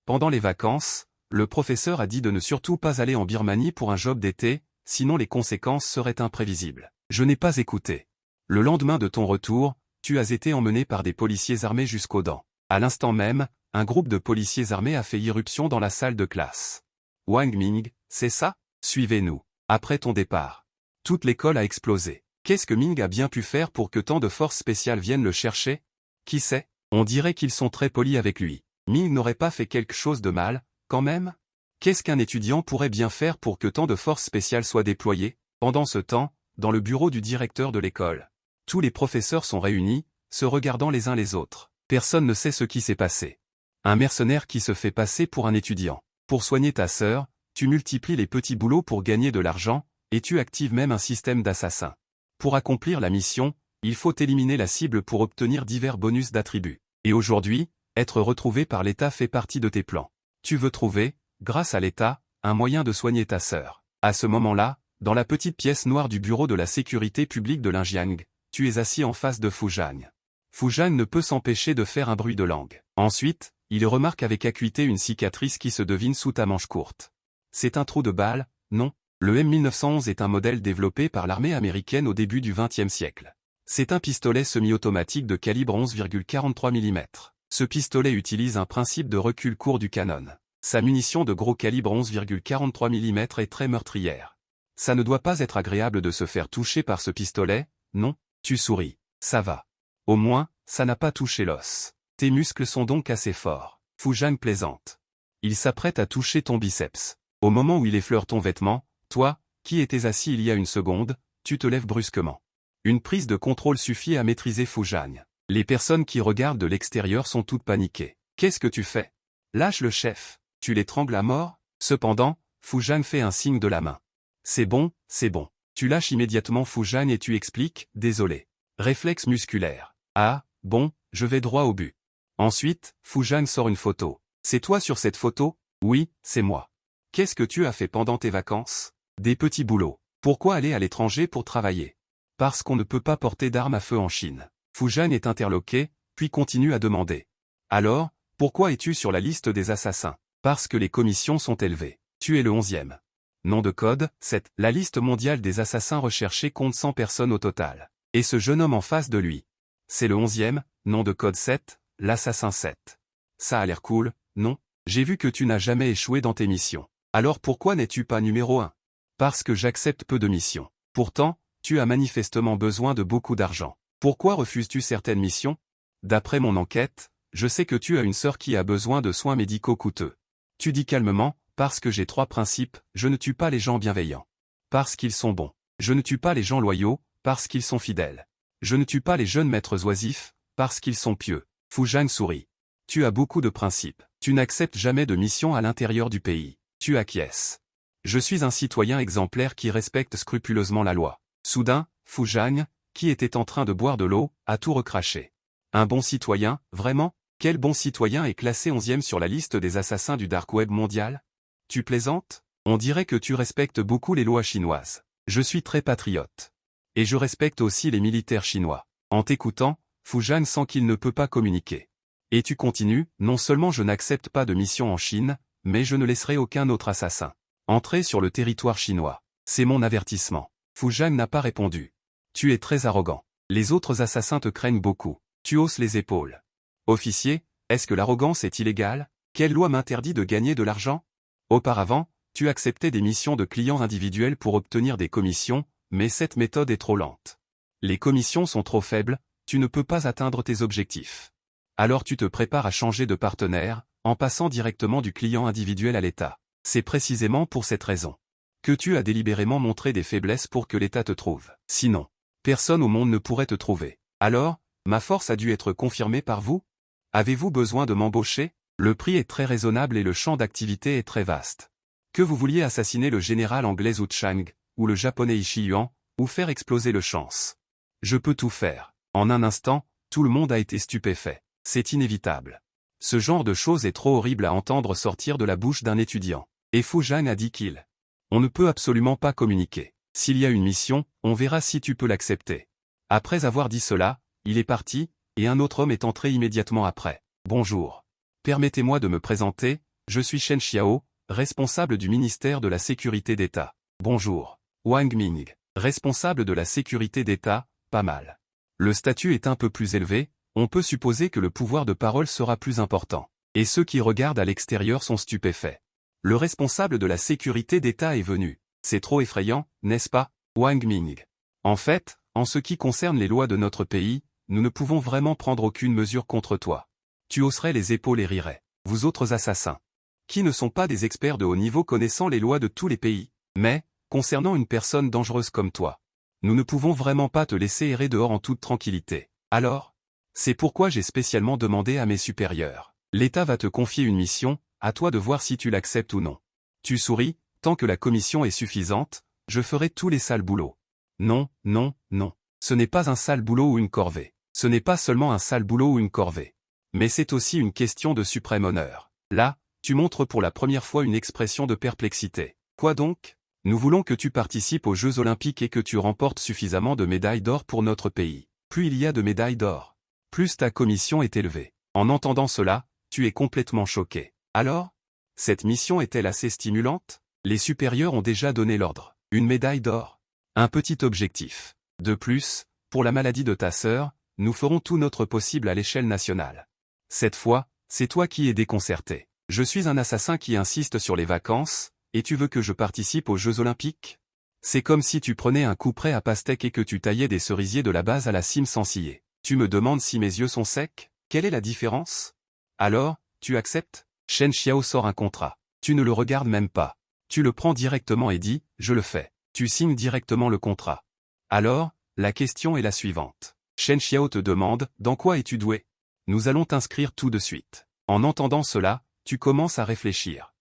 Pendant les vacances, le professeur a dit de ne surtout pas aller en Birmanie pour un job d'été, sinon les conséquences seraient imprévisibles. Je n'ai pas écouté. Le lendemain de ton retour, tu as été emmené par des policiers armés jusqu'aux dents. À l'instant même, un groupe de policiers armés a fait irruption dans la salle de classe. Wang Ming, c'est ça? Suivez-nous. Après ton départ. Toute l'école a explosé. Qu'est-ce que Ming a bien pu faire pour que tant de forces spéciales viennent le chercher? Qui sait? On dirait qu'ils sont très polis avec lui. Ming n'aurait pas fait quelque chose de mal, quand même? Qu'est-ce qu'un étudiant pourrait bien faire pour que tant de forces spéciales soient déployées? Pendant ce temps, dans le bureau du directeur de l'école, tous les professeurs sont réunis, se regardant les uns les autres. Personne ne sait ce qui s'est passé. Un mercenaire qui se fait passer pour un étudiant. Pour soigner ta sœur, tu multiplies les petits boulots pour gagner de l'argent, et tu actives même un système d'assassins. Pour accomplir la mission, il faut éliminer la cible pour obtenir divers bonus d'attributs. Et aujourd'hui, être retrouvé par l'État fait partie de tes plans. Tu veux trouver, grâce à l'État, un moyen de soigner ta sœur. À ce moment-là, dans la petite pièce noire du bureau de la sécurité publique de Linjiang, tu es assis en face de Fu Zhang. Fu Zhang ne peut s'empêcher de faire un bruit de langue. Ensuite, il remarque avec acuité une cicatrice qui se devine sous ta manche courte. C'est un trou de balle, non? Le M1911 est un modèle développé par l'armée américaine au début du XXe siècle. C'est un pistolet semi-automatique de calibre 11,43 mm. Ce pistolet utilise un principe de recul court du canon. Sa munition de gros calibre 11,43 mm est très meurtrière. Ça ne doit pas être agréable de se faire toucher par ce pistolet, non? Tu souris. Ça va. Au moins, ça n'a pas touché l'os. Tes muscles sont donc assez forts. Fu Zhang plaisante. Il s'apprête à toucher ton biceps. Au moment où il effleure ton vêtement, toi, qui étais assis il y a une seconde, tu te lèves brusquement. Une prise de contrôle suffit à maîtriser Fu Zhang. Les personnes qui regardent de l'extérieur sont toutes paniquées. Qu'est-ce que tu fais? Lâche le chef. Tu l'étrangles à mort? Cependant, Fu Zhang fait un signe de la main. C'est bon, c'est bon. Tu lâches immédiatement Fu Zhang et tu expliques, désolé. Réflexe musculaire. Ah, bon, je vais droit au but. Ensuite, Fu Zhang sort une photo. C'est toi sur cette photo? Oui, c'est moi. Qu'est-ce que tu as fait pendant tes vacances? Des petits boulots. Pourquoi aller à l'étranger pour travailler? Parce qu'on ne peut pas porter d'armes à feu en Chine. Fu Zhang est interloqué, puis continue à demander. Alors, pourquoi es-tu sur la liste des assassins? Parce que les commissions sont élevées. Tu es le 11e. Nom de code, 7. La liste mondiale des assassins recherchés compte 100 personnes au total. Et ce jeune homme en face de lui. C'est le 11e, nom de code 7, l'assassin 7. Ça a l'air cool, non? J'ai vu que tu n'as jamais échoué dans tes missions. Alors pourquoi n'es-tu pas numéro 1? Parce que j'accepte peu de missions. Pourtant, tu as manifestement besoin de beaucoup d'argent. Pourquoi refuses-tu certaines missions? D'après mon enquête, je sais que tu as une sœur qui a besoin de soins médicaux coûteux. Tu dis calmement, parce que j'ai 3 principes, je ne tue pas les gens bienveillants. Parce qu'ils sont bons. Je ne tue pas les gens loyaux, parce qu'ils sont fidèles. Je ne tue pas les jeunes maîtres oisifs, parce qu'ils sont pieux. Fu Zhang sourit. Tu as beaucoup de principes. Tu n'acceptes jamais de mission à l'intérieur du pays. Tu acquiesces. Je suis un citoyen exemplaire qui respecte scrupuleusement la loi. Soudain, Fu Zhang, qui était en train de boire de l'eau, a tout recraché. Un bon citoyen, vraiment? Quel bon citoyen est classé 11e sur la liste des assassins du dark web mondial? Tu plaisantes? On dirait que tu respectes beaucoup les lois chinoises. Je suis très patriote. Et je respecte aussi les militaires chinois. En t'écoutant, Fu Zhang sent qu'il ne peut pas communiquer. Et tu continues, non seulement je n'accepte pas de mission en Chine, mais je ne laisserai aucun autre assassin entrer sur le territoire chinois. C'est mon avertissement. Fu Zhang n'a pas répondu. Tu es très arrogant. Les autres assassins te craignent beaucoup. Tu hausses les épaules. Officier, est-ce que l'arrogance est illégale? Quelle loi m'interdit de gagner de l'argent? Auparavant, tu acceptais des missions de clients individuels pour obtenir des commissions, mais cette méthode est trop lente. Les commissions sont trop faibles, tu ne peux pas atteindre tes objectifs. Alors tu te prépares à changer de partenaire, en passant directement du client individuel à l'État. C'est précisément pour cette raison que tu as délibérément montré des faiblesses pour que l'État te trouve. Sinon, personne au monde ne pourrait te trouver. Alors, ma force a dû être confirmée par vous? Avez-vous besoin de m'embaucher? Le prix est très raisonnable et le champ d'activité est très vaste. Que vous vouliez assassiner le général anglais Zhu Chang, ou le japonais Ishii Yuan, ou faire exploser le Chance. Je peux tout faire. En un instant, tout le monde a été stupéfait. C'est inévitable. Ce genre de choses est trop horrible à entendre sortir de la bouche d'un étudiant. Et Fu Zhang a dit qu'il. On ne peut absolument pas communiquer. S'il y a une mission, on verra si tu peux l'accepter. Après avoir dit cela, il est parti, et un autre homme est entré immédiatement après. Bonjour. Permettez-moi de me présenter, Je suis Shen Xiao, responsable du ministère de la Sécurité d'État. Bonjour. Wang Ming, responsable de la sécurité d'État, pas mal. Le statut est un peu plus élevé, on peut supposer que le pouvoir de parole sera plus important. Et ceux qui regardent à l'extérieur sont stupéfaits. Le responsable de la sécurité d'État est venu. C'est trop effrayant, n'est-ce pas, Wang Ming? En fait, en ce qui concerne les lois de notre pays, nous ne pouvons vraiment prendre aucune mesure contre toi. Tu hausserais les épaules et rirais. Vous autres assassins, qui ne sont pas des experts de haut niveau connaissant les lois de tous les pays, mais, concernant une personne dangereuse comme toi, nous ne pouvons vraiment pas te laisser errer dehors en toute tranquillité. Alors? C'est pourquoi j'ai spécialement demandé à mes supérieurs. L'État va te confier une mission, à toi de voir si tu l'acceptes ou non. Tu souris, tant que la commission est suffisante, je ferai tous les sales boulots. Non, non, non. Ce n'est pas un sale boulot ou une corvée. Ce n'est pas seulement un sale boulot ou une corvée. Mais c'est aussi une question de suprême honneur. Là, tu montres pour la première fois une expression de perplexité. Quoi donc? Nous voulons que tu participes aux Jeux Olympiques et que tu remportes suffisamment de médailles d'or pour notre pays. Plus il y a de médailles d'or, plus ta commission est élevée. En entendant cela, tu es complètement choqué. Alors? Cette mission est-elle assez stimulante? Les supérieurs ont déjà donné l'ordre. Une médaille d'or. Un petit objectif. De plus, pour la maladie de ta sœur, nous ferons tout notre possible à l'échelle nationale. Cette fois, c'est toi qui es déconcerté. Je suis un assassin qui insiste sur les vacances, et tu veux que je participe aux Jeux Olympiques? C'est comme si tu prenais un couperet à pastèque et que tu taillais des cerisiers de la base à la cime sans scier. Tu me demandes si mes yeux sont secs? Quelle est la différence? Alors, tu acceptes? Shen Xiao sort un contrat. Tu ne le regardes même pas. Tu le prends directement et dis, je le fais. Tu signes directement le contrat. Alors, la question est la suivante. Shen Xiao te demande, dans quoi es-tu doué? Nous allons t'inscrire tout de suite. En entendant cela, tu commences à réfléchir.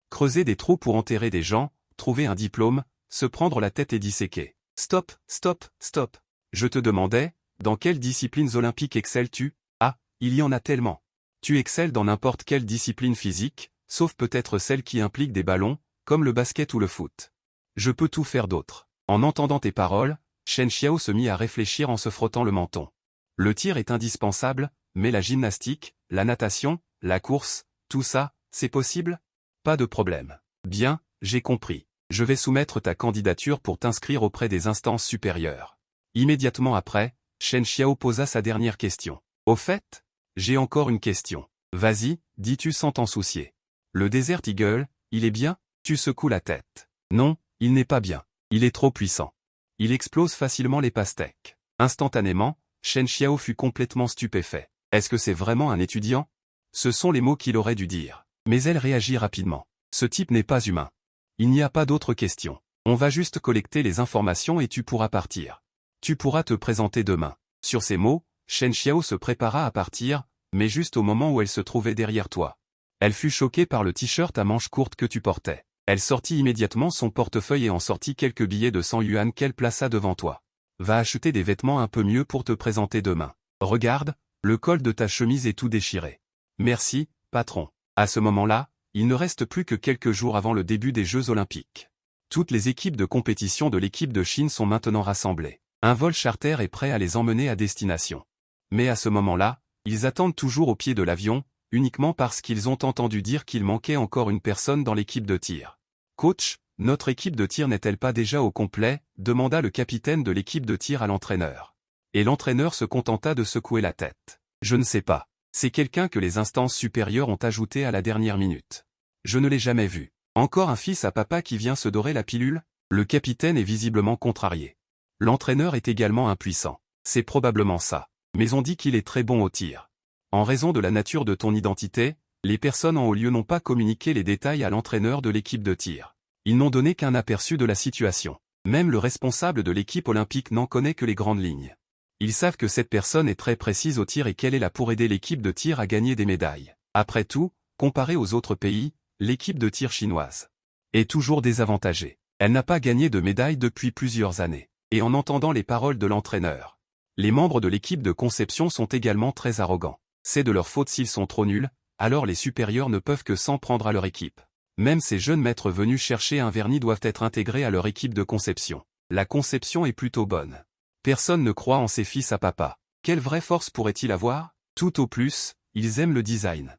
Creuser des trous pour enterrer des gens, trouver un diplôme, se prendre la tête et disséquer. Stop, stop, stop. Je te demandais, dans quelles disciplines olympiques excelles-tu? Ah, il y en a tellement. Tu excelles dans n'importe quelle discipline physique, sauf peut-être celle qui implique des ballons, comme le basket ou le foot. Je peux tout faire d'autre. En entendant tes paroles, Shen Xiao se mit à réfléchir en se frottant le menton. Le tir est indispensable, mais la gymnastique, la natation, la course, tout ça, c'est possible? Pas de problème. Bien, j'ai compris. Je vais soumettre ta candidature pour t'inscrire auprès des instances supérieures. Immédiatement après, Shen Xiao posa sa dernière question. Au fait, j'ai encore une question. Vas-y, dis-tu sans t'en soucier. Le Desert Eagle, il est bien? Tu secoues la tête. Non, il n'est pas bien. Il est trop puissant. Il explose facilement les pastèques. Instantanément, Shen Xiao fut complètement stupéfait. Est-ce que c'est vraiment un étudiant? Ce sont les mots qu'il aurait dû dire. Mais elle réagit rapidement. Ce type n'est pas humain. Il n'y a pas d'autre question. On va juste collecter les informations et tu pourras partir. Tu pourras te présenter demain. Sur ces mots, Shen Xiao se prépara à partir, mais juste au moment où elle se trouvait derrière toi. Elle fut choquée par le t-shirt à manches courtes que tu portais. Elle sortit immédiatement son portefeuille et en sortit quelques billets de 100 yuan qu'elle plaça devant toi. Va acheter des vêtements un peu mieux pour te présenter demain. Regarde, le col de ta chemise est tout déchiré. Merci, patron. À ce moment-là, il ne reste plus que quelques jours avant le début des Jeux Olympiques. Toutes les équipes de compétition de l'équipe de Chine sont maintenant rassemblées. Un vol charter est prêt à les emmener à destination. Mais à ce moment-là, ils attendent toujours au pied de l'avion, uniquement parce qu'ils ont entendu dire qu'il manquait encore une personne dans l'équipe de tir. Coach, notre équipe de tir n'est-elle pas déjà au complet? Demanda le capitaine de l'équipe de tir à l'entraîneur. Et l'entraîneur se contenta de secouer la tête. Je ne sais pas. C'est quelqu'un que les instances supérieures ont ajouté à la dernière minute. Je ne l'ai jamais vu. Encore un fils à papa qui vient se dorer la pilule? Le capitaine est visiblement contrarié. L'entraîneur est également impuissant. C'est probablement ça. Mais on dit qu'il est très bon au tir. En raison de la nature de ton identité, les personnes en haut lieu n'ont pas communiqué les détails à l'entraîneur de l'équipe de tir. Ils n'ont donné qu'un aperçu de la situation. Même le responsable de l'équipe olympique n'en connaît que les grandes lignes. Ils savent que cette personne est très précise au tir et qu'elle est là pour aider l'équipe de tir à gagner des médailles. Après tout, comparé aux autres pays, l'équipe de tir chinoise est toujours désavantagée. Elle n'a pas gagné de médaille depuis plusieurs années. Et en entendant les paroles de l'entraîneur, les membres de l'équipe de conception sont également très arrogants. C'est de leur faute s'ils sont trop nuls, alors les supérieurs ne peuvent que s'en prendre à leur équipe. Même ces jeunes maîtres venus chercher un vernis doivent être intégrés à leur équipe de conception. La conception est plutôt bonne. Personne ne croit en ses fils à papa. Quelle vraie force pourrait-il avoir? Tout au plus, ils aiment le design.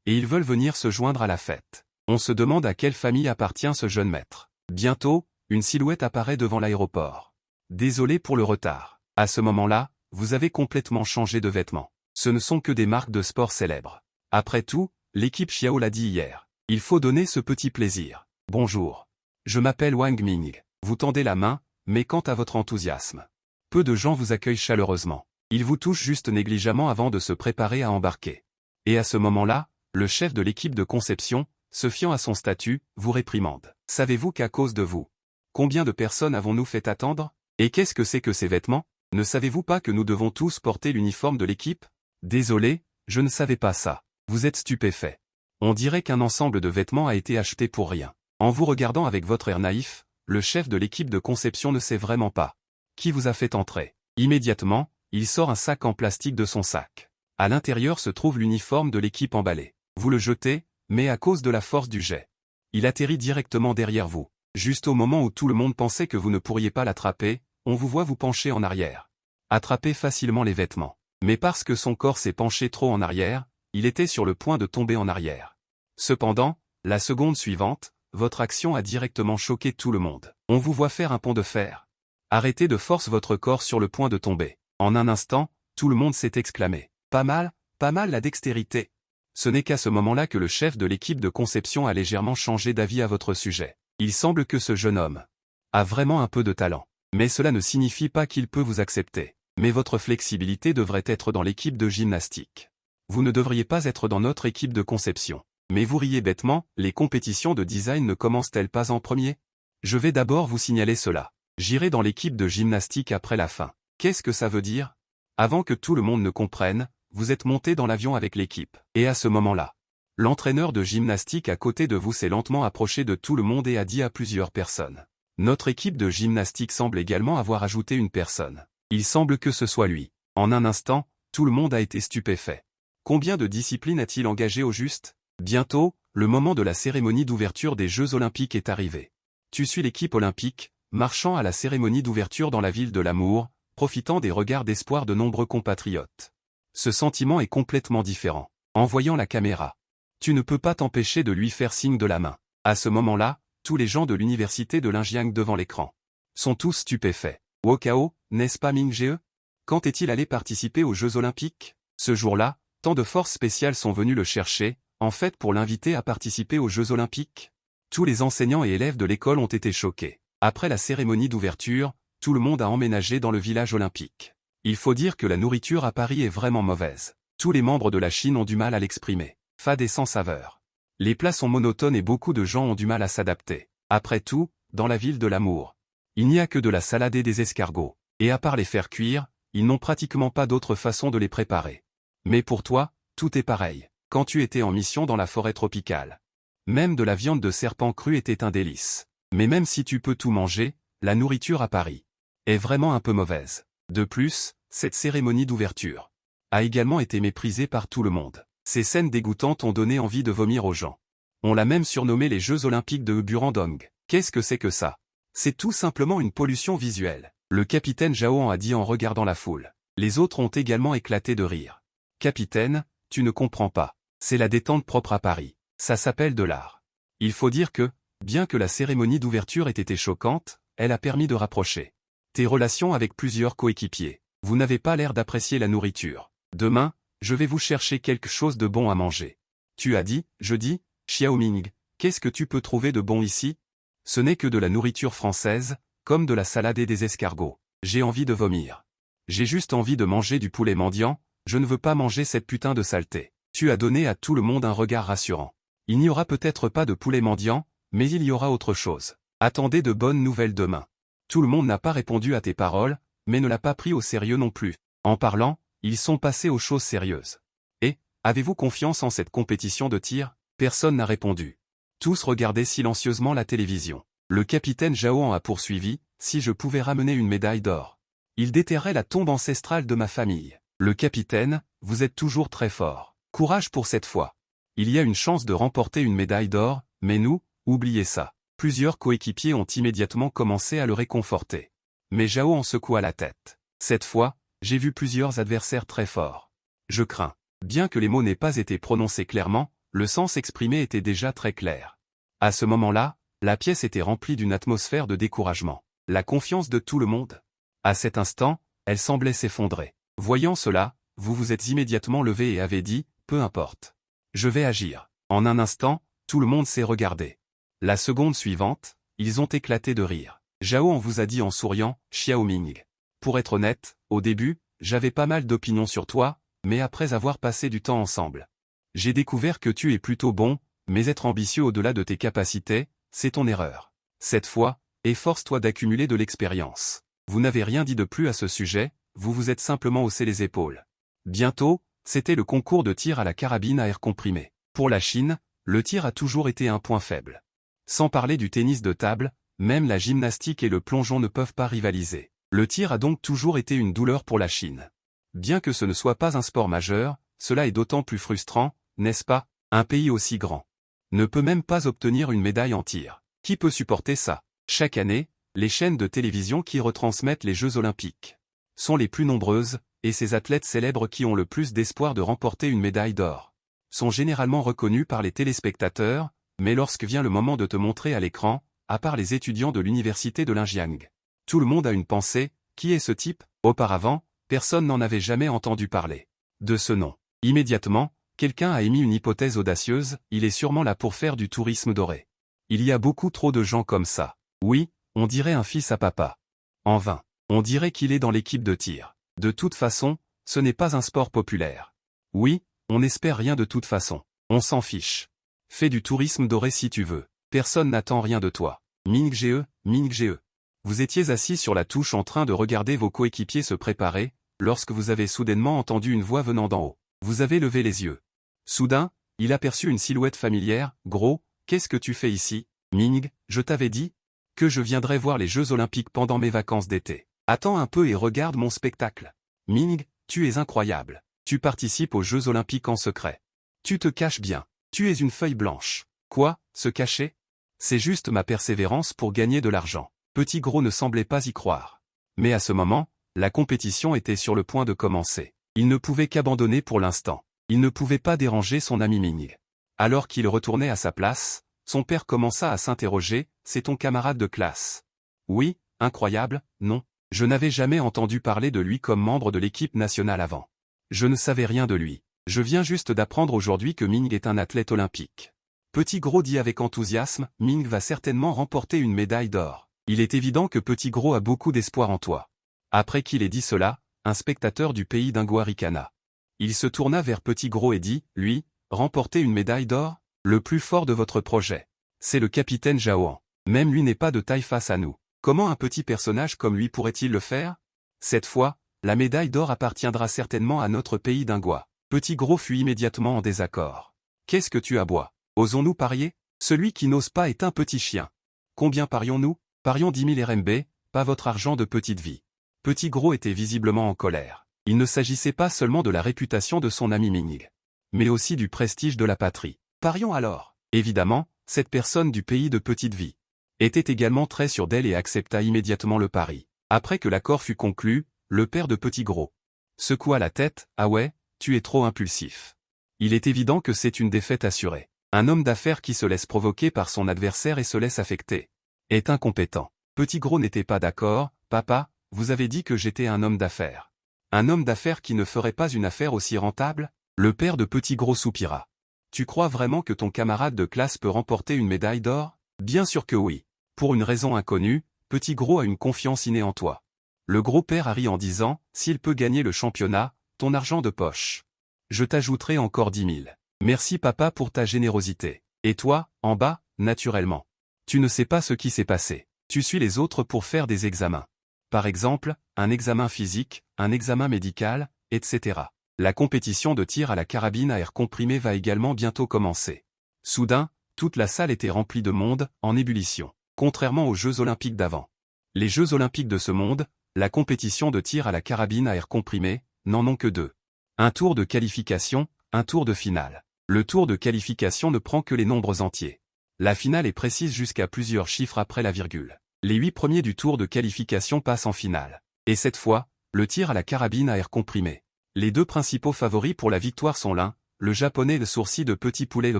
Et ils veulent venir se joindre à la fête. On se demande à quelle famille appartient ce jeune maître. Bientôt, une silhouette apparaît devant l'aéroport. Désolé pour le retard. À ce moment-là, vous avez complètement changé de vêtements. Ce ne sont que des marques de sport célèbres. Après tout, l'équipe Xiao l'a dit hier. Il faut donner ce petit plaisir. Bonjour. Je m'appelle Wang Ming. Vous tendez la main, mais quant à votre enthousiasme. Peu de gens vous accueillent chaleureusement. Ils vous touchent juste négligemment avant de se préparer à embarquer. Et à ce moment-là, le chef de l'équipe de conception, se fiant à son statut, vous réprimande. Savez-vous qu'à cause de vous, combien de personnes avons-nous fait attendre? Et qu'est-ce que c'est que ces vêtements? Ne savez-vous pas que nous devons tous porter l'uniforme de l'équipe? Désolé, je ne savais pas ça. Vous êtes stupéfait. On dirait qu'un ensemble de vêtements a été acheté pour rien. En vous regardant avec votre air naïf, le chef de l'équipe de conception ne sait vraiment pas. Qui vous a fait entrer? Immédiatement, il sort un sac en plastique de son sac. À l'intérieur se trouve l'uniforme de l'équipe emballé. Vous le jetez, mais à cause de la force du jet, il atterrit directement derrière vous. Juste au moment où tout le monde pensait que vous ne pourriez pas l'attraper, on vous voit vous pencher en arrière. Attraper facilement les vêtements. Mais parce que son corps s'est penché trop en arrière, il était sur le point de tomber en arrière. Cependant, la seconde suivante, votre action a directement choqué tout le monde. On vous voit faire un pont de fer. Arrêtez de force votre corps sur le point de tomber. En un instant, tout le monde s'est exclamé. Pas mal la dextérité. Ce n'est qu'à ce moment-là que le chef de l'équipe de conception a légèrement changé d'avis à votre sujet. Il semble que ce jeune homme a vraiment un peu de talent. Mais cela ne signifie pas qu'il peut vous accepter. Mais votre flexibilité devrait être dans l'équipe de gymnastique. Vous ne devriez pas être dans notre équipe de conception. Mais vous riez bêtement, les compétitions de design ne commencent-elles pas en premier? Je vais d'abord vous signaler cela. J'irai dans l'équipe de gymnastique après la fin. Qu'est-ce que ça veut dire? Avant que tout le monde ne comprenne, vous êtes monté dans l'avion avec l'équipe. Et à ce moment-là, l'entraîneur de gymnastique à côté de vous s'est lentement approché de tout le monde et a dit à plusieurs personnes. Notre équipe de gymnastique semble également avoir ajouté une personne. Il semble que ce soit lui. En un instant, tout le monde a été stupéfait. Combien de disciplines a-t-il engagé au juste? Bientôt, le moment de la cérémonie d'ouverture des Jeux Olympiques est arrivé. Tu suis l'équipe olympique, marchant à la cérémonie d'ouverture dans la ville de l'amour, profitant des regards d'espoir de nombreux compatriotes. Ce sentiment est complètement différent. En voyant la caméra, tu ne peux pas t'empêcher de lui faire signe de la main. À ce moment-là, tous les gens de l'université de Linjiang devant l'écran sont tous stupéfaits. Wokao, n'est-ce pas Ming Ge? Quand est-il allé participer aux Jeux Olympiques? Ce jour-là, tant de forces spéciales sont venues le chercher, en fait pour l'inviter à participer aux Jeux Olympiques. Tous les enseignants et élèves de l'école ont été choqués. Après la cérémonie d'ouverture, tout le monde a emménagé dans le village olympique. Il faut dire que la nourriture à Paris est vraiment mauvaise. Tous les membres de la Chine ont du mal à l'exprimer. Fade et sans saveur. Les plats sont monotones et beaucoup de gens ont du mal à s'adapter. Après tout, dans la ville de l'amour, il n'y a que de la salade et des escargots. Et à part les faire cuire, ils n'ont pratiquement pas d'autre façon de les préparer. Mais pour toi, tout est pareil. Quand tu étais en mission dans la forêt tropicale, même de la viande de serpent crue était un délice. Mais même si tu peux tout manger, la nourriture à Paris est vraiment un peu mauvaise. De plus, cette cérémonie d'ouverture a également été méprisée par tout le monde. Ces scènes dégoûtantes ont donné envie de vomir aux gens. On l'a même surnommé les Jeux Olympiques de Burandong. Qu'est-ce que c'est que ça? C'est tout simplement une pollution visuelle. Le capitaine Zhao a dit en regardant la foule. Les autres ont également éclaté de rire. Capitaine, tu ne comprends pas. C'est la détente propre à Paris. Ça s'appelle de l'art. Il faut dire que, bien que la cérémonie d'ouverture ait été choquante, elle a permis de rapprocher tes relations avec plusieurs coéquipiers. Vous n'avez pas l'air d'apprécier la nourriture. Demain, je vais vous chercher quelque chose de bon à manger. Tu as dit, jeudi, Xiaoming, qu'est-ce que tu peux trouver de bon ici? Ce n'est que de la nourriture française, comme de la salade et des escargots. J'ai envie de vomir. J'ai juste envie de manger du poulet mendiant, je ne veux pas manger cette putain de saleté. Tu as donné à tout le monde un regard rassurant. Il n'y aura peut-être pas de poulet mendiant, mais il y aura autre chose. Attendez de bonnes nouvelles demain. Tout le monde n'a pas répondu à tes paroles, mais ne l'a pas pris au sérieux non plus. En parlant, ils sont passés aux choses sérieuses. Et, avez-vous confiance en cette compétition de tir? Personne n'a répondu. Tous regardaient silencieusement la télévision. Le capitaine Zhao a poursuivi, si je pouvais ramener une médaille d'or. Il déterrait la tombe ancestrale de ma famille. Le capitaine, vous êtes toujours très fort. Courage pour cette fois. Il y a une chance de remporter une médaille d'or, mais nous, oubliez ça. Plusieurs coéquipiers ont immédiatement commencé à le réconforter. Mais Zhao en secoua la tête. Cette fois, j'ai vu plusieurs adversaires très forts. Je crains. Bien que les mots n'aient pas été prononcés clairement, le sens exprimé était déjà très clair. À ce moment-là, la pièce était remplie d'une atmosphère de découragement. La confiance de tout le monde. À cet instant, elle semblait s'effondrer. Voyant cela, vous vous êtes immédiatement levé et avez dit, peu importe. Je vais agir. En un instant, tout le monde s'est regardé. La seconde suivante, ils ont éclaté de rire. Zhao en vous a dit en souriant, Xiao Ming. Pour être honnête, au début, j'avais pas mal d'opinions sur toi, mais après avoir passé du temps ensemble, j'ai découvert que tu es plutôt bon, mais être ambitieux au-delà de tes capacités, c'est ton erreur. Cette fois, efforce-toi d'accumuler de l'expérience. Vous n'avez rien dit de plus à ce sujet, vous vous êtes simplement haussé les épaules. Bientôt, c'était le concours de tir à la carabine à air comprimé. Pour la Chine, le tir a toujours été un point faible. Sans parler du tennis de table, même la gymnastique et le plongeon ne peuvent pas rivaliser. Le tir a donc toujours été une douleur pour la Chine. Bien que ce ne soit pas un sport majeur, cela est d'autant plus frustrant, n'est-ce pas? Un pays aussi grand ne peut même pas obtenir une médaille en tir. Qui peut supporter ça? Chaque année, les chaînes de télévision qui retransmettent les Jeux Olympiques sont les plus nombreuses, et ces athlètes célèbres qui ont le plus d'espoir de remporter une médaille d'or sont généralement reconnus par les téléspectateurs, mais lorsque vient le moment de te montrer à l'écran, à part les étudiants de l'université de Linjiang, tout le monde a une pensée, qui est ce type? Auparavant, personne n'en avait jamais entendu parler de ce nom. Immédiatement, quelqu'un a émis une hypothèse audacieuse, il est sûrement là pour faire du tourisme doré. Il y a beaucoup trop de gens comme ça. Oui, on dirait un fils à papa. En vain, on dirait qu'il est dans l'équipe de tir. De toute façon, ce n'est pas un sport populaire. Oui, on n'espère rien de toute façon. On s'en fiche. Fais du tourisme doré si tu veux. Personne n'attend rien de toi. Ming Ge, Ming Ge. Vous étiez assis sur la touche en train de regarder vos coéquipiers se préparer, lorsque vous avez soudainement entendu une voix venant d'en haut. Vous avez levé les yeux. Soudain, il aperçut une silhouette familière. Gros, qu'est-ce que tu fais ici? Ming, je t'avais dit que je viendrais voir les Jeux Olympiques pendant mes vacances d'été. Attends un peu et regarde mon spectacle. Ming, tu es incroyable. Tu participes aux Jeux Olympiques en secret. Tu te caches bien. Tu es une feuille blanche. Quoi, se cacher? C'est juste ma persévérance pour gagner de l'argent. Petit Gros ne semblait pas y croire. Mais à ce moment, la compétition était sur le point de commencer. Il ne pouvait qu'abandonner pour l'instant. Il ne pouvait pas déranger son ami Ming. Alors qu'il retournait à sa place, son père commença à s'interroger, c'est ton camarade de classe? Oui, incroyable, non. Je n'avais jamais entendu parler de lui comme membre de l'équipe nationale avant. Je ne savais rien de lui. Je viens juste d'apprendre aujourd'hui que Ming est un athlète olympique. Petit Gros dit avec enthousiasme, Ming va certainement remporter une médaille d'or. Il est évident que Petit Gros a beaucoup d'espoir en toi. Après qu'il ait dit cela, un spectateur du pays d'Ingwa ricana. Il se tourna vers Petit Gros et dit, lui, remporter une médaille d'or? Le plus fort de votre projet. C'est le capitaine Zhao. Même lui n'est pas de taille face à nous. Comment un petit personnage comme lui pourrait-il le faire? Cette fois, la médaille d'or appartiendra certainement à notre pays d'Ingwa. Petit Gros fut immédiatement en désaccord. Qu'est-ce que tu aboies? Osons-nous parier? Celui qui n'ose pas est un petit chien. Combien parions-nous? Parions 10 000 RMB, pas votre argent de petite vie. Petit Gros était visiblement en colère. Il ne s'agissait pas seulement de la réputation de son ami Ming, mais aussi du prestige de la patrie. Parions alors. Évidemment, cette personne du pays de petite vie était également très sûre d'elle et accepta immédiatement le pari. Après que l'accord fut conclu, le père de Petit Gros secoua la tête, ah ouais, tu es trop impulsif. Il est évident que c'est une défaite assurée. Un homme d'affaires qui se laisse provoquer par son adversaire et se laisse affecter est incompétent. Petit Gros n'était pas d'accord, papa, vous avez dit que j'étais un homme d'affaires. Un homme d'affaires qui ne ferait pas une affaire aussi rentable? Le père de Petit Gros soupira. Tu crois vraiment que ton camarade de classe peut remporter une médaille d'or? Bien sûr que oui. Pour une raison inconnue, Petit Gros a une confiance innée en toi. Le gros père a ri en disant, s'il peut gagner le championnat, ton argent de poche. Je t'ajouterai encore 10 000. Merci papa pour ta générosité. Et toi, en bas, naturellement. Tu ne sais pas ce qui s'est passé. Tu suis les autres pour faire des examens. Par exemple, un examen physique, un examen médical, etc. La compétition de tir à la carabine à air comprimé va également bientôt commencer. Soudain, toute la salle était remplie de monde, en ébullition. Contrairement aux Jeux Olympiques d'avant. Les Jeux Olympiques de ce monde, la compétition de tir à la carabine à air comprimé, n'en ont que deux. Un tour de qualification, un tour de finale. Le tour de qualification ne prend que les nombres entiers. La finale est précise jusqu'à plusieurs chiffres après la virgule. Les 8 premiers du tour de qualification passent en finale. Et cette fois, le tir à la carabine à air comprimé. Les deux principaux favoris pour la victoire sont l'un, le japonais de sourcil de petit poulet de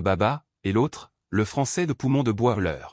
Baba, et l'autre, le français de poumon de bois Euler.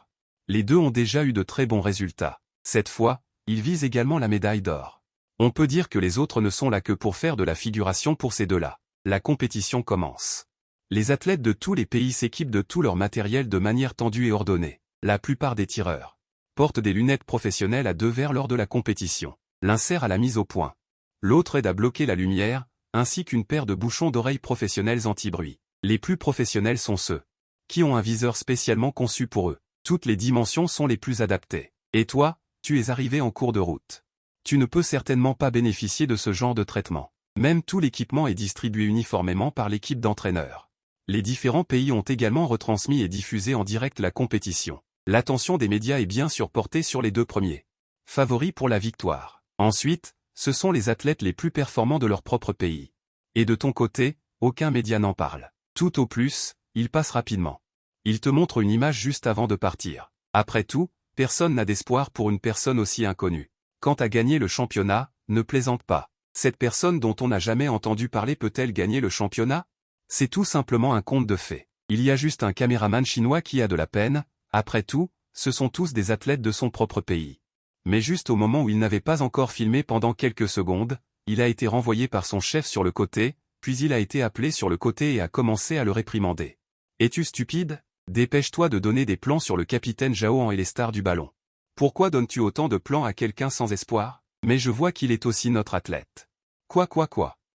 Les deux ont déjà eu de très bons résultats. Cette fois, ils visent également la médaille d'or. On peut dire que les autres ne sont là que pour faire de la figuration pour ces deux-là. La compétition commence. Les athlètes de tous les pays s'équipent de tout leur matériel de manière tendue et ordonnée. La plupart des tireurs portent des lunettes professionnelles à 2 verres lors de la compétition. L'un sert à la mise au point. L'autre aide à bloquer la lumière, ainsi qu'une paire de bouchons d'oreilles professionnels anti-bruit. Les plus professionnels sont ceux qui ont un viseur spécialement conçu pour eux. Toutes les dimensions sont les plus adaptées. Et toi, tu es arrivé en cours de route. Tu ne peux certainement pas bénéficier de ce genre de traitement. Même tout l'équipement est distribué uniformément par l'équipe d'entraîneurs. Les différents pays ont également retransmis et diffusé en direct la compétition. L'attention des médias est bien sûr portée sur les deux premiers favoris pour la victoire. Ensuite, ce sont les athlètes les plus performants de leur propre pays. Et de ton côté, aucun média n'en parle. Tout au plus, il passe rapidement. Il te montre une image juste avant de partir. Après tout, personne n'a d'espoir pour une personne aussi inconnue. Quant à gagner le championnat, ne plaisante pas. Cette personne dont on n'a jamais entendu parler peut-elle gagner le championnat? C'est tout simplement un conte de fées. Il y a juste un caméraman chinois qui a de la peine. Après tout, ce sont tous des athlètes de son propre pays. Mais juste au moment où il n'avait pas encore filmé pendant quelques secondes, il a été renvoyé par son chef sur le côté, puis il a été appelé sur le côté et a commencé à le réprimander. Es-tu stupide? Dépêche-toi de donner des plans sur le capitaine Zhao et les stars du ballon. Pourquoi donnes-tu autant de plans à quelqu'un sans espoir? Mais je vois qu'il est aussi notre athlète. Quoi?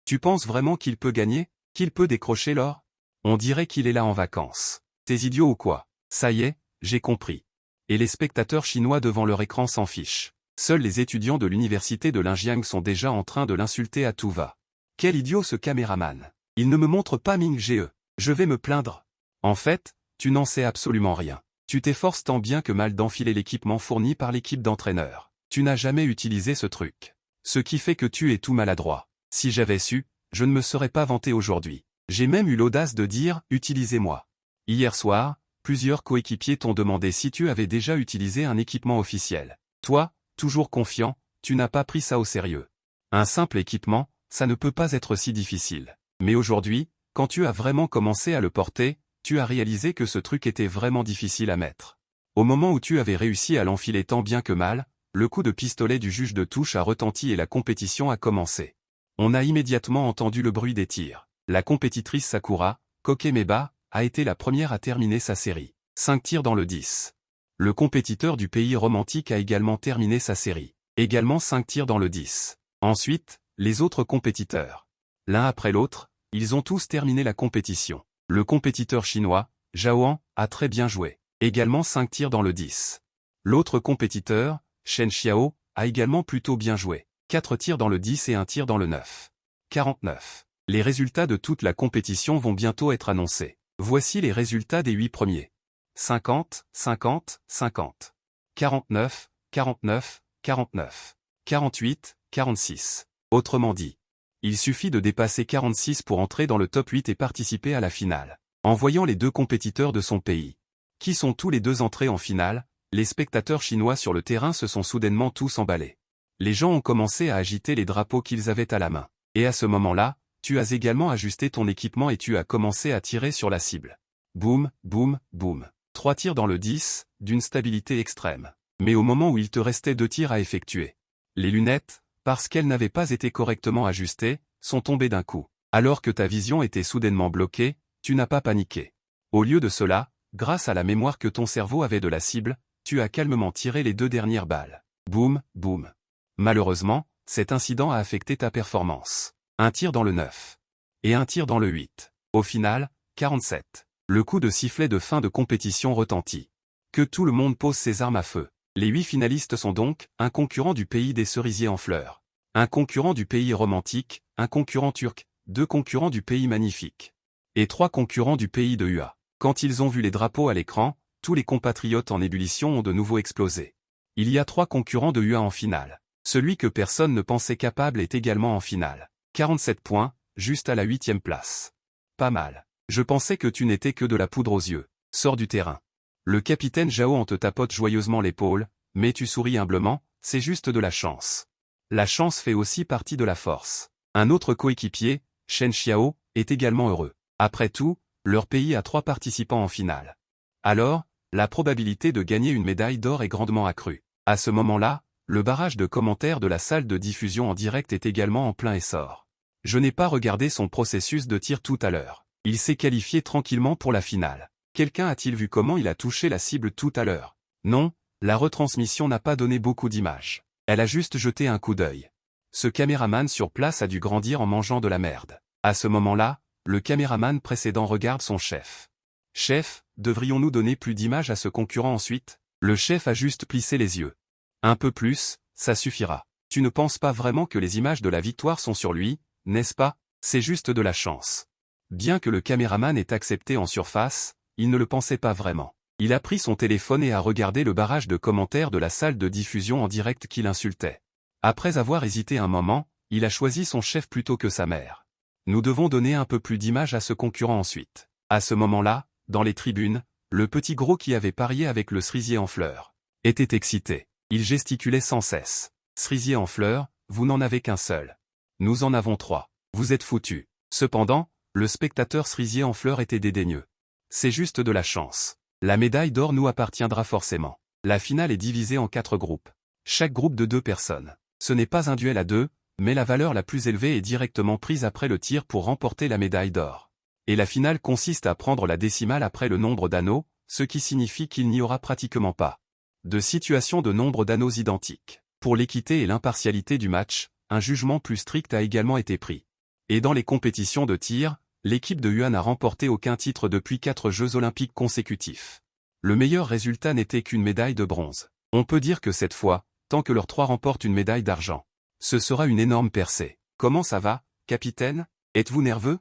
Tu penses vraiment qu'il peut gagner? Qu'il peut décrocher l'or? On dirait qu'il est là en vacances. T'es idiot ou quoi? Ça y est, j'ai compris. Et les spectateurs chinois devant leur écran s'en fichent. Seuls les étudiants de l'université de Linjiang sont déjà en train de l'insulter à tout va. Quel idiot ce caméraman. Il ne me montre pas Ming Ge. Je vais me plaindre. En fait, tu n'en sais absolument rien. Tu t'efforces tant bien que mal d'enfiler l'équipement fourni par l'équipe d'entraîneurs. Tu n'as jamais utilisé ce truc. Ce qui fait que tu es tout maladroit. Si j'avais su, je ne me serais pas vanté aujourd'hui. J'ai même eu l'audace de dire « utilisez-moi ». Hier soir, plusieurs coéquipiers t'ont demandé si tu avais déjà utilisé un équipement officiel. Toi, toujours confiant, tu n'as pas pris ça au sérieux. Un simple équipement, ça ne peut pas être si difficile. Mais aujourd'hui, quand tu as vraiment commencé à le porter, tu as réalisé que ce truc était vraiment difficile à mettre. Au moment où tu avais réussi à l'enfiler tant bien que mal, le coup de pistolet du juge de touche a retenti et la compétition a commencé. On a immédiatement entendu le bruit des tirs. La compétitrice Sakura, Kokemeba, a été la première à terminer sa série. 5 tirs dans le 10. Le compétiteur du pays romantique a également terminé sa série. Également 5 tirs dans le 10. Ensuite, les autres compétiteurs. L'un après l'autre, ils ont tous terminé la compétition. Le compétiteur chinois, Zhao, a très bien joué. Également 5 tirs dans le 10. L'autre compétiteur, Shen Xiao, a également plutôt bien joué. 4 tirs dans le 10 et 1 tir dans le 9. 49. Les résultats de toute la compétition vont bientôt être annoncés. Voici les résultats des 8 premiers. 50, 50, 50. 49, 49, 49. 48, 46. Autrement dit, il suffit de dépasser 46 pour entrer dans le top 8 et participer à la finale. En voyant les deux compétiteurs de son pays, qui sont tous les deux entrés en finale, les spectateurs chinois sur le terrain se sont soudainement tous emballés. Les gens ont commencé à agiter les drapeaux qu'ils avaient à la main. Et à ce moment-là, tu as également ajusté ton équipement et tu as commencé à tirer sur la cible. Boum, boum, boum. 3 tirs dans le 10, d'une stabilité extrême. Mais au moment où il te restait 2 tirs à effectuer, les lunettes, parce qu'elles n'avaient pas été correctement ajustées, sont tombées d'un coup. Alors que ta vision était soudainement bloquée, tu n'as pas paniqué. Au lieu de cela, grâce à la mémoire que ton cerveau avait de la cible, tu as calmement tiré les 2 dernières balles. Boum, boum. Malheureusement, cet incident a affecté ta performance. 1 tir dans le 9. Et 1 tir dans le 8. Au final, 47. Le coup de sifflet de fin de compétition retentit. Que tout le monde pose ses armes à feu. Les 8 finalistes sont donc, un concurrent du pays des cerisiers en fleurs, un concurrent du pays romantique, un concurrent turc, 2 concurrents du pays magnifique, et 3 concurrents du pays de Hua. Quand ils ont vu les drapeaux à l'écran, tous les compatriotes en ébullition ont de nouveau explosé. Il y a 3 concurrents de Hua en finale. Celui que personne ne pensait capable est également en finale. 47 points, juste à la 8e place. Pas mal. Je pensais que tu n'étais que de la poudre aux yeux. Sors du terrain. Le capitaine Zhao en te tapote joyeusement l'épaule, mais tu souris humblement, c'est juste de la chance. La chance fait aussi partie de la force. Un autre coéquipier, Shen Xiao, est également heureux. Après tout, leur pays a 3 participants en finale. Alors, la probabilité de gagner une médaille d'or est grandement accrue. À ce moment-là, le barrage de commentaires de la salle de diffusion en direct est également en plein essor. Je n'ai pas regardé son processus de tir tout à l'heure. Il s'est qualifié tranquillement pour la finale. Quelqu'un a-t-il vu comment il a touché la cible tout à l'heure? Non, la retransmission n'a pas donné beaucoup d'images. Elle a juste jeté un coup d'œil. Ce caméraman sur place a dû grandir en mangeant de la merde. À ce moment-là, le caméraman précédent regarde son chef. Chef, devrions-nous donner plus d'images à ce concurrent ensuite? Le chef a juste plissé les yeux. Un peu plus, ça suffira. Tu ne penses pas vraiment que les images de la victoire sont sur lui, n'est-ce pas? C'est juste de la chance. Bien que le caméraman ait accepté en surface, il ne le pensait pas vraiment. Il a pris son téléphone et a regardé le barrage de commentaires de la salle de diffusion en direct qui l'insultait. Après avoir hésité un moment, il a choisi son chef plutôt que sa mère. Nous devons donner un peu plus d'images à ce concurrent ensuite. À ce moment-là, dans les tribunes, le petit gros qui avait parié avec le cerisier en fleurs était excité. Il gesticulait sans cesse. Cerisier en fleurs, vous n'en avez qu'un seul. Nous en avons 3. Vous êtes foutus. Cependant, le spectateur cerisier en fleurs était dédaigneux. C'est juste de la chance. La médaille d'or nous appartiendra forcément. La finale est divisée en 4 groupes. Chaque groupe de 2 personnes. Ce n'est pas un duel à 2, mais la valeur la plus élevée est directement prise après le tir pour remporter la médaille d'or. Et la finale consiste à prendre la décimale après le nombre d'anneaux, ce qui signifie qu'il n'y aura pratiquement pas de situation de nombre d'anneaux identiques. Pour l'équité et l'impartialité du match, un jugement plus strict a également été pris. Et dans les compétitions de tir, l'équipe de Yuan n'a remporté aucun titre depuis 4 Jeux olympiques consécutifs. Le meilleur résultat n'était qu'une médaille de bronze. On peut dire que cette fois, tant que leurs 3 remportent une médaille d'argent, ce sera une énorme percée. Comment ça va, capitaine? Êtes-vous nerveux?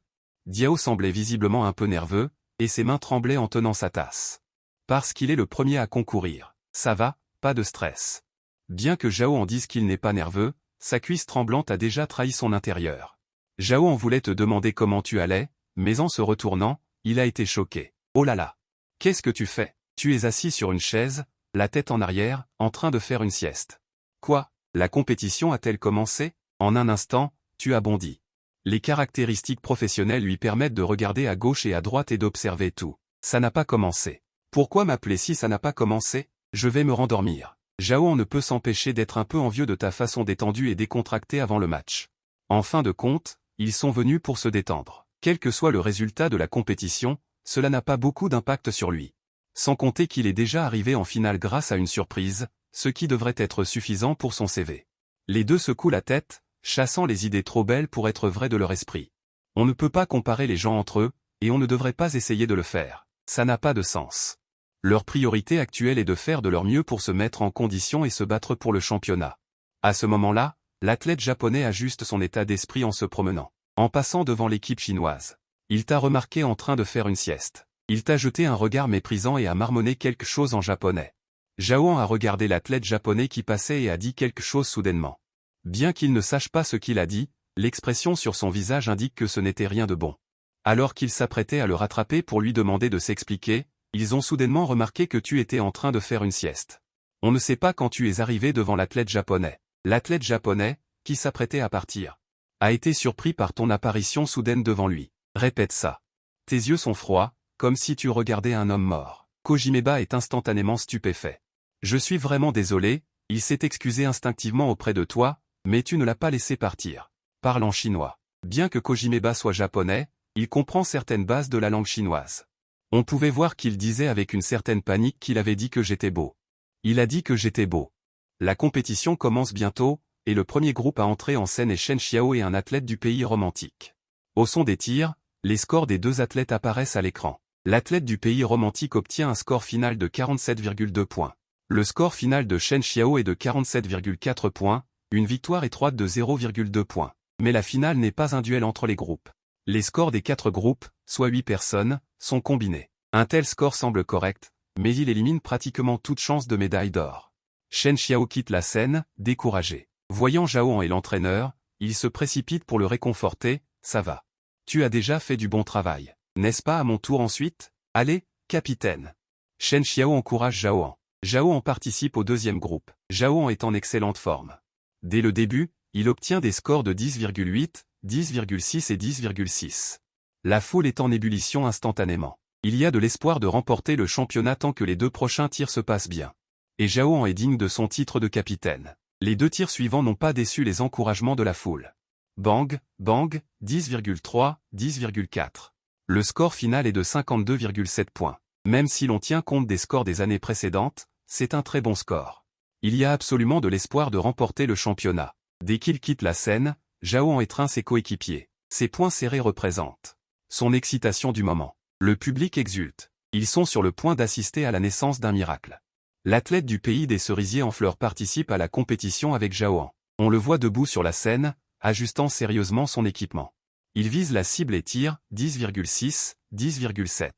Diao semblait visiblement un peu nerveux, et ses mains tremblaient en tenant sa tasse. Parce qu'il est le premier à concourir. Ça va, pas de stress. Bien que Zhao en dise qu'il n'est pas nerveux, sa cuisse tremblante a déjà trahi son intérieur. Zhao en voulait te demander comment tu allais, mais en se retournant, il a été choqué. Oh là là! Qu'est-ce que tu fais? Tu es assis sur une chaise, la tête en arrière, en train de faire une sieste. Quoi? La compétition a-t-elle commencé? En un instant, tu as bondi. Les caractéristiques professionnelles lui permettent de regarder à gauche et à droite et d'observer tout. Ça n'a pas commencé. Pourquoi m'appeler si ça n'a pas commencé? Je vais me rendormir. Zhao ne peut s'empêcher d'être un peu envieux de ta façon détendue et décontractée avant le match. En fin de compte, ils sont venus pour se détendre. Quel que soit le résultat de la compétition, cela n'a pas beaucoup d'impact sur lui. Sans compter qu'il est déjà arrivé en finale grâce à une surprise, ce qui devrait être suffisant pour son CV. Les deux secouent la tête, chassant les idées trop belles pour être vraies de leur esprit. On ne peut pas comparer les gens entre eux, et on ne devrait pas essayer de le faire. Ça n'a pas de sens. Leur priorité actuelle est de faire de leur mieux pour se mettre en condition et se battre pour le championnat. À ce moment-là, l'athlète japonais ajuste son état d'esprit en se promenant. En passant devant l'équipe chinoise. Il t'a remarqué en train de faire une sieste. Il t'a jeté un regard méprisant et a marmonné quelque chose en japonais. Zhao a regardé l'athlète japonais qui passait et a dit quelque chose soudainement. Bien qu'il ne sache pas ce qu'il a dit, l'expression sur son visage indique que ce n'était rien de bon. Alors qu'il s'apprêtait à le rattraper pour lui demander de s'expliquer, ils ont soudainement remarqué que tu étais en train de faire une sieste. On ne sait pas quand tu es arrivé devant l'athlète japonais. L'athlète japonais, qui s'apprêtait à partir, a été surpris par ton apparition soudaine devant lui. Répète ça. Tes yeux sont froids, comme si tu regardais un homme mort. Kojimeba est instantanément stupéfait. Je suis vraiment désolé, il s'est excusé instinctivement auprès de toi, mais tu ne l'as pas laissé partir. Parle en chinois. Bien que Kojimeba soit japonais, il comprend certaines bases de la langue chinoise. On pouvait voir qu'il disait avec une certaine panique qu'il avait dit que j'étais beau. Il a dit que j'étais beau. La compétition commence bientôt, et le premier groupe à entrer en scène est Shen Xiao et un athlète du pays romantique. Au son des tirs, les scores des 2 athlètes apparaissent à l'écran. L'athlète du pays romantique obtient un score final de 47,2 points. Le score final de Shen Xiao est de 47,4 points, une victoire étroite de 0,2 points. Mais la finale n'est pas un duel entre les groupes. Les scores des 4 groupes, soit 8 personnes, sont combinés. Un tel score semble correct, mais il élimine pratiquement toute chance de médaille d'or. Shen Xiao quitte la scène, découragé. Voyant Zhao et l'entraîneur, il se précipite pour le réconforter. Ça va. Tu as déjà fait du bon travail. N'est-ce pas à mon tour ensuite? Allez, capitaine. Shen Xiao encourage Zhao. Zhao participe au 2e groupe. Zhao est en excellente forme. Dès le début, il obtient des scores de 10,8, 10,6 et 10,6. La foule est en ébullition instantanément. Il y a de l'espoir de remporter le championnat tant que les 2 prochains tirs se passent bien. Et Zhao Han est digne de son titre de capitaine. Les 2 tirs suivants n'ont pas déçu les encouragements de la foule. Bang, bang, 10,3, 10,4. Le score final est de 52,7 points. Même si l'on tient compte des scores des années précédentes, c'est un très bon score. Il y a absolument de l'espoir de remporter le championnat. Dès qu'il quitte la scène, Zhao Han étreint ses coéquipiers. Ses poings serrés représentent son excitation du moment. Le public exulte. Ils sont sur le point d'assister à la naissance d'un miracle. L'athlète du pays des cerisiers en fleurs participe à la compétition avec Zhao Han. On le voit debout sur la scène, ajustant sérieusement son équipement. Il vise la cible et tire 10,6, 10,7,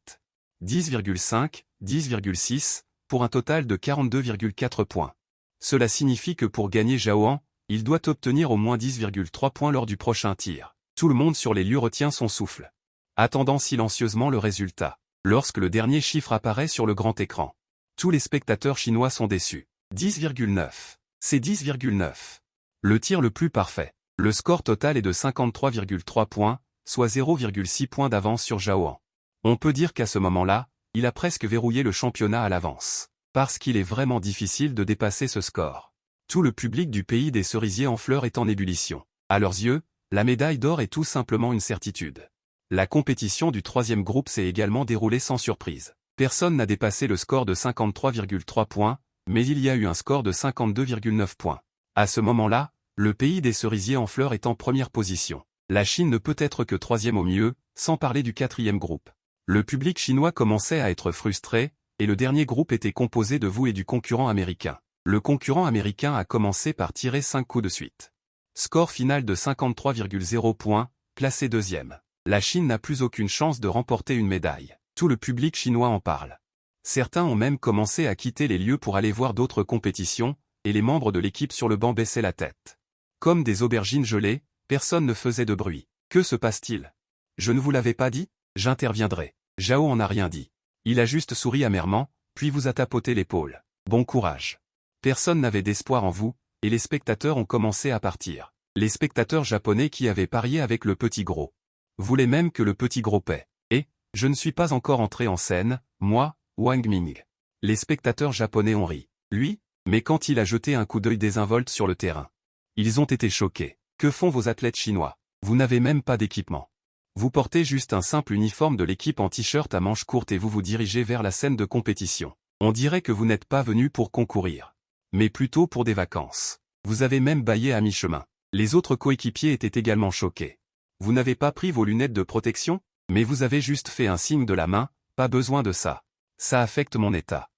10,5, 10,6, pour un total de 42,4 points. Cela signifie que pour gagner Zhao Han, il doit obtenir au moins 10,3 points lors du prochain tir. Tout le monde sur les lieux retient son souffle, attendant silencieusement le résultat. Lorsque le dernier chiffre apparaît sur le grand écran, tous les spectateurs chinois sont déçus. 10,9. C'est 10,9. Le tir le plus parfait. Le score total est de 53,3 points, soit 0,6 points d'avance sur Zhao Han. On peut dire qu'à ce moment-là, il a presque verrouillé le championnat à l'avance. Parce qu'il est vraiment difficile de dépasser ce score. Tout le public du pays des cerisiers en fleurs est en ébullition. À leurs yeux, la médaille d'or est tout simplement une certitude. La compétition du 3e groupe s'est également déroulée sans surprise. Personne n'a dépassé le score de 53,3 points, mais il y a eu un score de 52,9 points. À ce moment-là, le pays des cerisiers en fleurs est en première position. La Chine ne peut être que 3e au mieux, sans parler du 4e groupe. Le public chinois commençait à être frustré, et le dernier groupe était composé de vous et du concurrent américain. Le concurrent américain a commencé par tirer 5 coups de suite. Score final de 53,0 points, classé 2e. La Chine n'a plus aucune chance de remporter une médaille. Tout le public chinois en parle. Certains ont même commencé à quitter les lieux pour aller voir d'autres compétitions, et les membres de l'équipe sur le banc baissaient la tête. Comme des aubergines gelées, personne ne faisait de bruit. Que se passe-t-il? Je ne vous l'avais pas dit? J'interviendrai. Zhao en a rien dit. Il a juste souri amèrement, puis vous a tapoté l'épaule. Bon courage. Personne n'avait d'espoir en vous, et les spectateurs ont commencé à partir. Les spectateurs japonais qui avaient parié avec le petit gros voulaient même que le petit gros paie. Et, je ne suis pas encore entré en scène, moi, Wang Ming. Les spectateurs japonais ont ri. Lui? Mais quand il a jeté un coup d'œil désinvolte sur le terrain. Ils ont été choqués. Que font vos athlètes chinois? Vous n'avez même pas d'équipement. Vous portez juste un simple uniforme de l'équipe en t-shirt à manches courtes et vous vous dirigez vers la scène de compétition. On dirait que vous n'êtes pas venu pour concourir, mais plutôt pour des vacances. Vous avez même bâillé à mi-chemin. Les autres coéquipiers étaient également choqués. Vous n'avez pas pris vos lunettes de protection? Mais vous avez juste fait un signe de la main, pas besoin de ça. Ça affecte mon état.